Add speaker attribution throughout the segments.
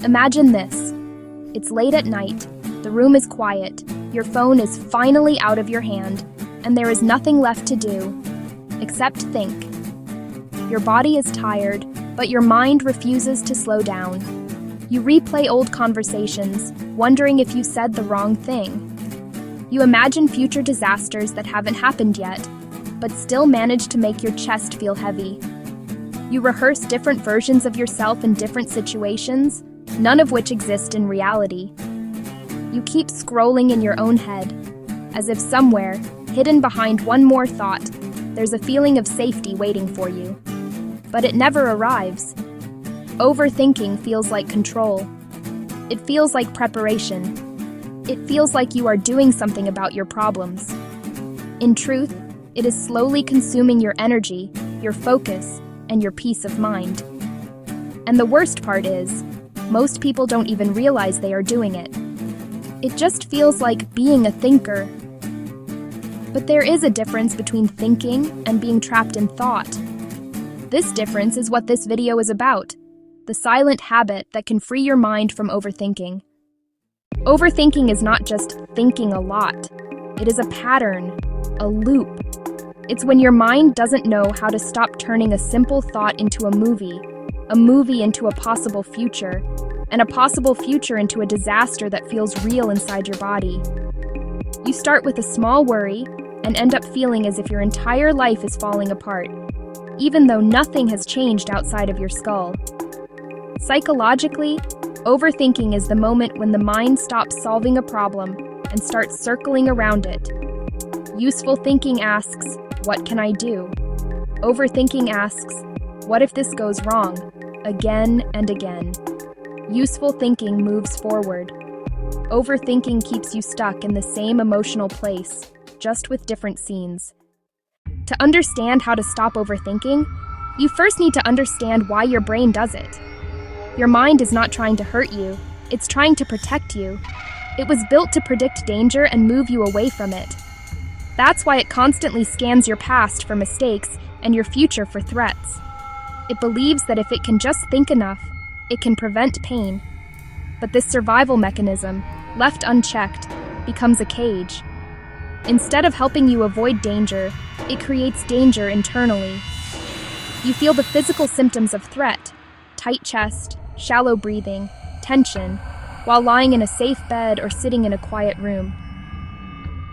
Speaker 1: Imagine this. It's late at night, the room is quiet, your phone is finally out of your hand, and there is nothing left to do except think. Your body is tired, but your mind refuses to slow down. You replay old conversations, wondering if you said the wrong thing. You imagine future disasters that haven't happened yet, but still manage to make your chest feel heavy. You rehearse different versions of yourself in different situations, none of which exist in reality. You keep scrolling in your own head, as if somewhere, hidden behind one more thought, there's a feeling of safety waiting for you. But it never arrives. Overthinking feels like control. It feels like preparation. It feels like you are doing something about your problems. In truth, it is slowly consuming your energy, your focus, and your peace of mind. And the worst part is, most people don't even realize they are doing it. It just feels like being a thinker. But there is a difference between thinking and being trapped in thought. This difference is what this video is about, the silent habit that can free your mind from overthinking. Overthinking is not just thinking a lot. It is a pattern, a loop. It's when your mind doesn't know how to stop turning a simple thought into a movie into a possible future, and a possible future into a disaster that feels real inside your body. You start with a small worry and end up feeling as if your entire life is falling apart, even though nothing has changed outside of your skull. Psychologically, overthinking is the moment when the mind stops solving a problem and starts circling around it. Useful thinking asks, "What can I do?" Overthinking asks, "What if this goes wrong?" Again and again. Useful thinking moves forward. Overthinking keeps you stuck in the same emotional place, just with different scenes. To understand how to stop overthinking, you first need to understand why your brain does it. Your mind is not trying to hurt you, it's trying to protect you. It was built to predict danger and move you away from it. That's why it constantly scans your past for mistakes and your future for threats. It believes that if it can just think enough, it can prevent pain. But this survival mechanism, left unchecked, becomes a cage. Instead of helping you avoid danger, it creates danger internally. You feel the physical symptoms of threat, tight chest, shallow breathing, tension, while lying in a safe bed or sitting in a quiet room.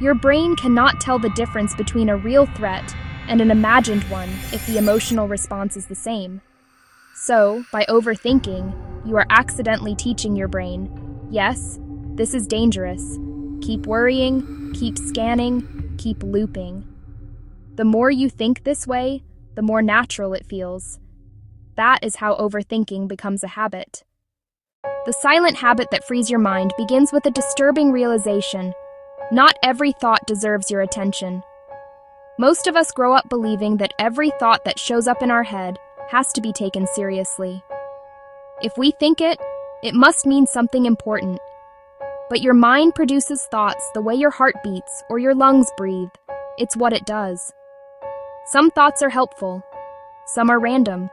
Speaker 1: Your brain cannot tell the difference between a real threat and an imagined one if the emotional response is the same. So, by overthinking, you are accidentally teaching your brain, yes, this is dangerous. Keep worrying, keep scanning, keep looping. The more you think this way, the more natural it feels. That is how overthinking becomes a habit. The silent habit that frees your mind begins with a disturbing realization. Not every thought deserves your attention. Most of us grow up believing that every thought that shows up in our head has to be taken seriously. If we think it, it must mean something important. But your mind produces thoughts the way your heart beats or your lungs breathe. It's what it does. Some thoughts are helpful. Some are random.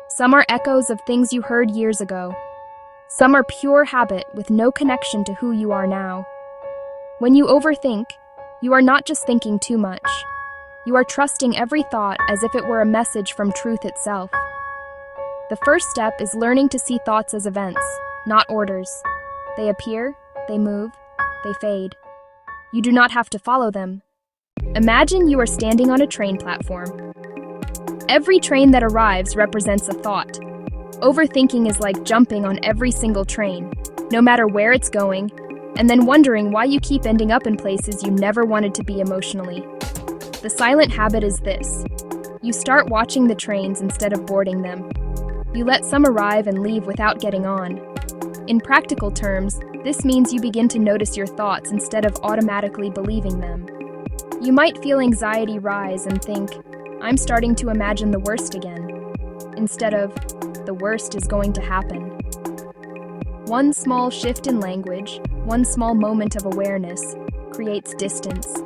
Speaker 1: Some are echoes of things you heard years ago. Some are pure habit with no connection to who you are now. When you overthink, you are not just thinking too much. You are trusting every thought as if it were a message from truth itself. The first step is learning to see thoughts as events, not orders. They appear, they move, they fade. You do not have to follow them. Imagine you are standing on a train platform. Every train that arrives represents a thought. Overthinking is like jumping on every single train, no matter where it's going, and then wondering why you keep ending up in places you never wanted to be emotionally. The silent habit is this. You start watching the trains instead of boarding them. You let some arrive and leave without getting on. In practical terms, this means you begin to notice your thoughts instead of automatically believing them. You might feel anxiety rise and think, "I'm starting to imagine the worst again," instead of, "The worst is going to happen." One small shift in language, one small moment of awareness, creates distance.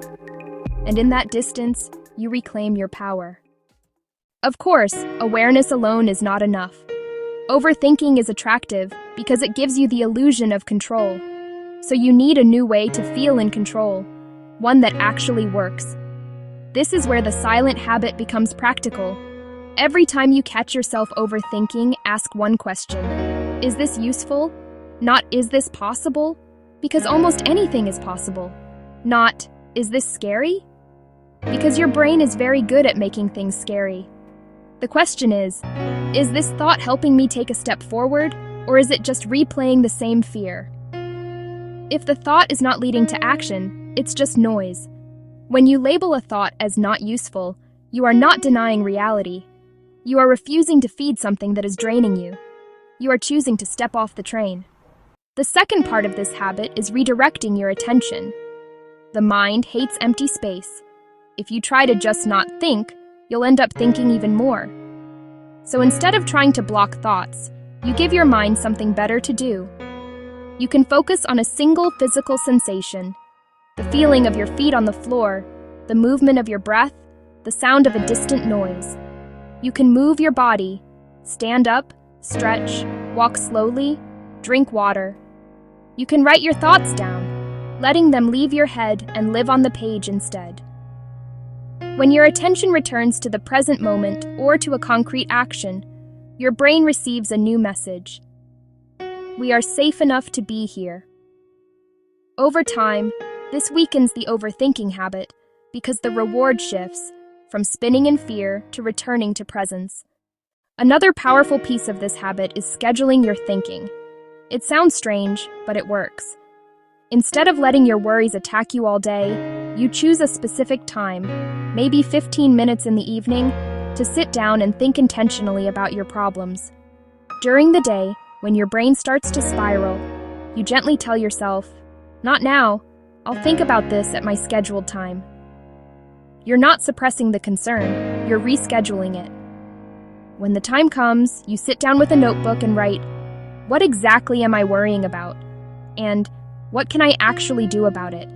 Speaker 1: And in that distance, you reclaim your power. Of course, awareness alone is not enough. Overthinking is attractive because it gives you the illusion of control. So you need a new way to feel in control, one that actually works. This is where the silent habit becomes practical. Every time you catch yourself overthinking, ask one question. Is this useful? Not, is this possible? Because almost anything is possible. Not, is this scary? Because your brain is very good at making things scary. The question is this thought helping me take a step forward, or is it just replaying the same fear? If the thought is not leading to action, it's just noise. When you label a thought as not useful, you are not denying reality. You are refusing to feed something that is draining you. You are choosing to step off the train. The second part of this habit is redirecting your attention. The mind hates empty space. If you try to just not think, you'll end up thinking even more. So instead of trying to block thoughts, you give your mind something better to do. You can focus on a single physical sensation, the feeling of your feet on the floor, the movement of your breath, the sound of a distant noise. You can move your body, stand up, stretch, walk slowly, drink water. You can write your thoughts down, letting them leave your head and live on the page instead. When your attention returns to the present moment or to a concrete action, your brain receives a new message. We are safe enough to be here. Over time, this weakens the overthinking habit because the reward shifts from spinning in fear to returning to presence. Another powerful piece of this habit is scheduling your thinking. It sounds strange, but it works. Instead of letting your worries attack you all day, you choose a specific time, maybe 15 minutes in the evening, to sit down and think intentionally about your problems. During the day, when your brain starts to spiral, you gently tell yourself, "Not now. I'll think about this at my scheduled time." You're not suppressing the concern, you're rescheduling it. When the time comes, you sit down with a notebook and write, "What exactly am I worrying about?" And "What can I actually do about it?"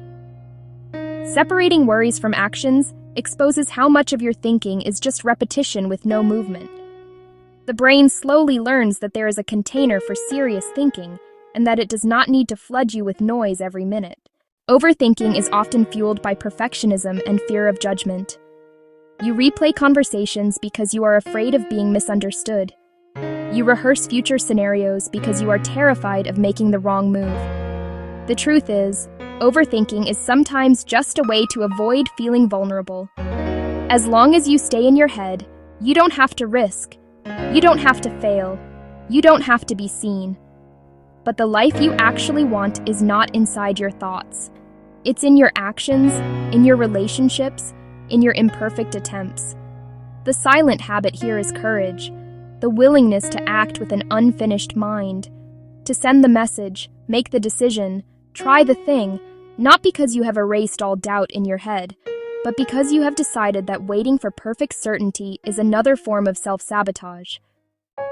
Speaker 1: Separating worries from actions exposes how much of your thinking is just repetition with no movement. The brain slowly learns that there is a container for serious thinking and that it does not need to flood you with noise every minute. Overthinking is often fueled by perfectionism and fear of judgment. You replay conversations because you are afraid of being misunderstood. You rehearse future scenarios because you are terrified of making the wrong move. The truth is, overthinking is sometimes just a way to avoid feeling vulnerable. As long as you stay in your head, you don't have to risk. You don't have to fail. You don't have to be seen. But the life you actually want is not inside your thoughts. It's in your actions, in your relationships, in your imperfect attempts. The silent habit here is courage, the willingness to act with an unfinished mind, to send the message, make the decision, try the thing, not because you have erased all doubt in your head, but because you have decided that waiting for perfect certainty is another form of self-sabotage.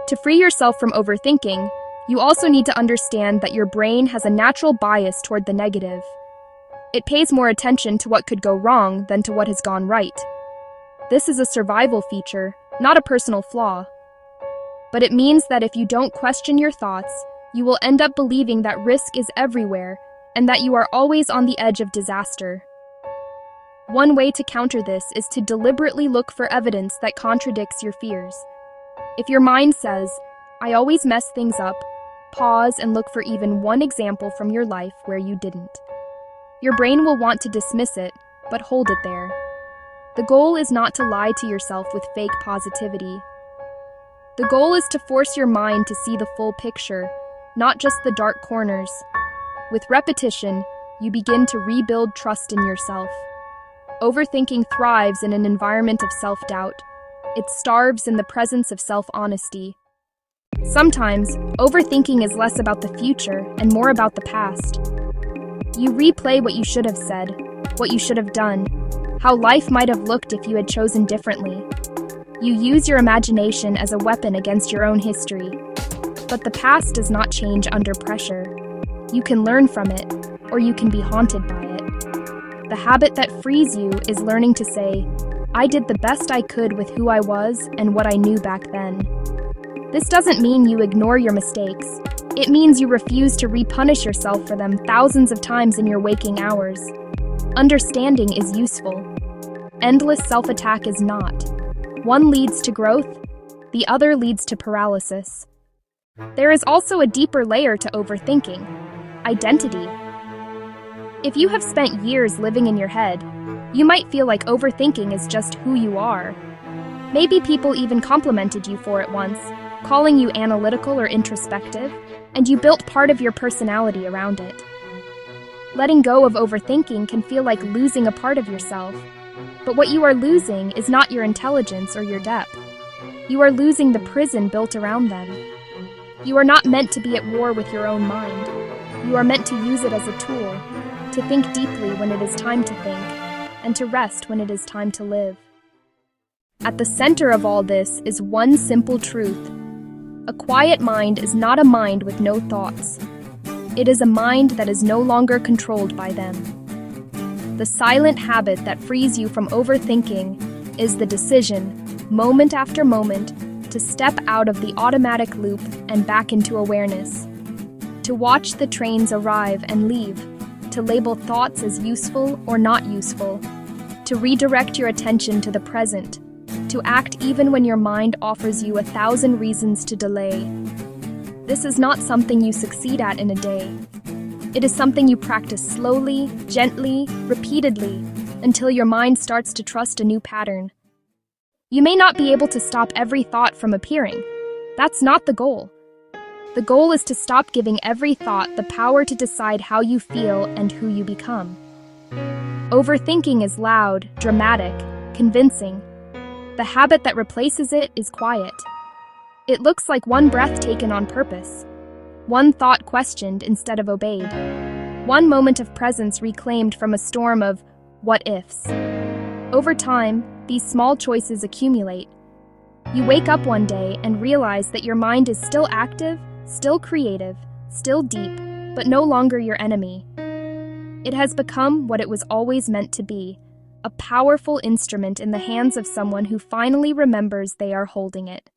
Speaker 1: To free yourself from overthinking, you also need to understand that your brain has a natural bias toward the negative. It pays more attention to what could go wrong than to what has gone right. This is a survival feature, not a personal flaw. But it means that if you don't question your thoughts, you will end up believing that risk is everywhere and that you are always on the edge of disaster. One way to counter this is to deliberately look for evidence that contradicts your fears. If your mind says, "I always mess things up," pause and look for even one example from your life where you didn't. Your brain will want to dismiss it, but hold it there. The goal is not to lie to yourself with fake positivity. The goal is to force your mind to see the full picture, not just the dark corners. With repetition, you begin to rebuild trust in yourself. Overthinking thrives in an environment of self-doubt. It starves in the presence of self-honesty. Sometimes, overthinking is less about the future and more about the past. You replay what you should have said, what you should have done, how life might have looked if you had chosen differently. You use your imagination as a weapon against your own history. But the past does not change under pressure. You can learn from it, or you can be haunted by it. The habit that frees you is learning to say, "I did the best I could with who I was and what I knew back then." This doesn't mean you ignore your mistakes. It means you refuse to repunish yourself for them thousands of times in your waking hours. Understanding is useful. Endless self-attack is not. One leads to growth, the other leads to paralysis. There is also a deeper layer to overthinking: identity. If you have spent years living in your head, you might feel like overthinking is just who you are. Maybe people even complimented you for it once, calling you analytical or introspective, and you built part of your personality around it. Letting go of overthinking can feel like losing a part of yourself, but what you are losing is not your intelligence or your depth. You are losing the prison built around them. You are not meant to be at war with your own mind. You are meant to use it as a tool, to think deeply when it is time to think, and to rest when it is time to live. At the center of all this is one simple truth. A quiet mind is not a mind with no thoughts. It is a mind that is no longer controlled by them. The silent habit that frees you from overthinking is the decision, moment after moment, to step out of the automatic loop and back into awareness. To watch the trains arrive and leave, to label thoughts as useful or not useful, to redirect your attention to the present, to act even when your mind offers you 1,000 reasons to delay. This is not something you succeed at in a day. It is something you practice slowly, gently, repeatedly, until your mind starts to trust a new pattern. You may not be able to stop every thought from appearing. That's not the goal. The goal is to stop giving every thought the power to decide how you feel and who you become. Overthinking is loud, dramatic, convincing. The habit that replaces it is quiet. It looks like one breath taken on purpose, one thought questioned instead of obeyed, one moment of presence reclaimed from a storm of what-ifs. Over time, these small choices accumulate. You wake up one day and realize that your mind is still active, still creative, still deep, but no longer your enemy. It has become what it was always meant to be, a powerful instrument in the hands of someone who finally remembers they are holding it.